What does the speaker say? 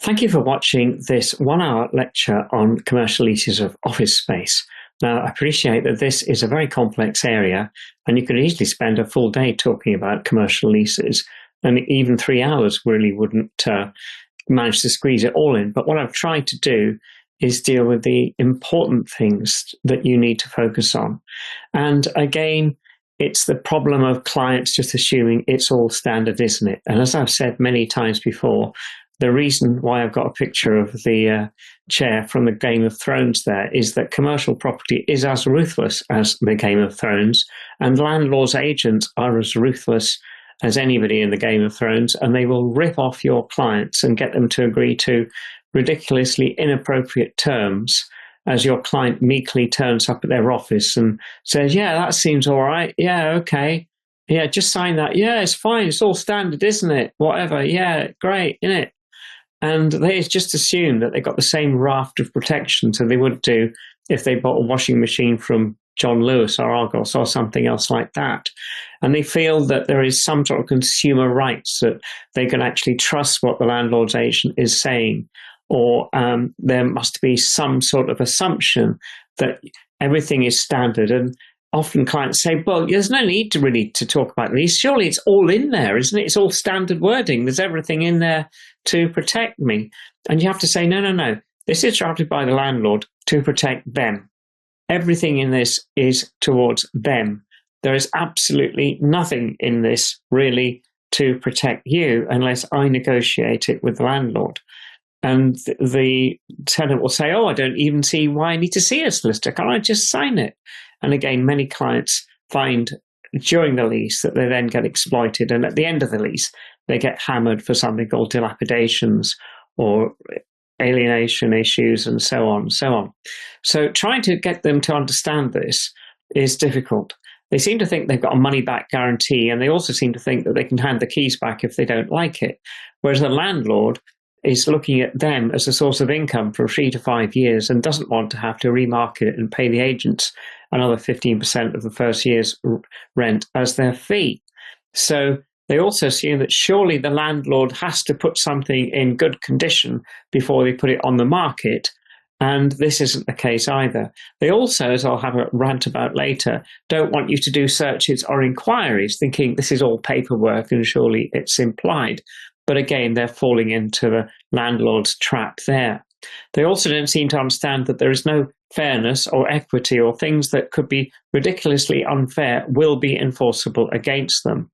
Thank you for watching this 1 hour lecture on commercial leases of office space. Now, I appreciate that this is a very complex area, and you could easily spend a full day talking about commercial leases, and even 3 hours really wouldn't manage to squeeze it all in. But what I've tried to do is deal with the important things that you need to focus on. And again, it's the problem of clients just assuming it's all standard, isn't it? And as I've said many times before, the reason why I've got a picture of the chair from the Game of Thrones there is that commercial property is as ruthless as the Game of Thrones, and landlords' agents are as ruthless as anybody in the Game of Thrones, and they will rip off your clients and get them to agree to ridiculously inappropriate terms as your client meekly turns up at their office and says, yeah, that seems all right. Yeah, okay. Yeah, just sign that. Yeah, it's fine. It's all standard, isn't it? Whatever. Yeah, great, isn't it? And they just assume that they've got the same raft of protections that they would do if they bought a washing machine from John Lewis or Argos or something else like that. And they feel that there is some sort of consumer rights, that they can actually trust what the landlord's agent is saying, or there must be some sort of assumption that everything is standard. And often clients say, well, there's no need to really to talk about these. Surely it's all in there, isn't it? It's all standard wording. There's everything in there to protect me. And you have to say, no. This is drafted by the landlord to protect them. Everything in this is towards them. There is absolutely nothing in this really to protect you unless I negotiate it with the landlord. And the tenant will say, oh, I don't even see why I need to see a solicitor. Can't I just sign it? And again, many clients find during the lease that they then get exploited. And at the end of the lease, they get hammered for something called dilapidations or alienation issues and so on and so on. So trying to get them to understand this is difficult. They seem to think they've got a money back guarantee, and they also seem to think that they can hand the keys back if they don't like it. Whereas the landlord is looking at them as a source of income for 3 to 5 years and doesn't want to have to remarket it and pay the agents another 15% of the first year's rent as their fee. So they also assume that surely the landlord has to put something in good condition before they put it on the market. And this isn't the case either. They also, as I'll have a rant about later, don't want you to do searches or inquiries, thinking this is all paperwork and surely it's implied. But again, they're falling into the landlord's trap there. They also don't seem to understand that there is no fairness or equity, or things that could be ridiculously unfair will be enforceable against them.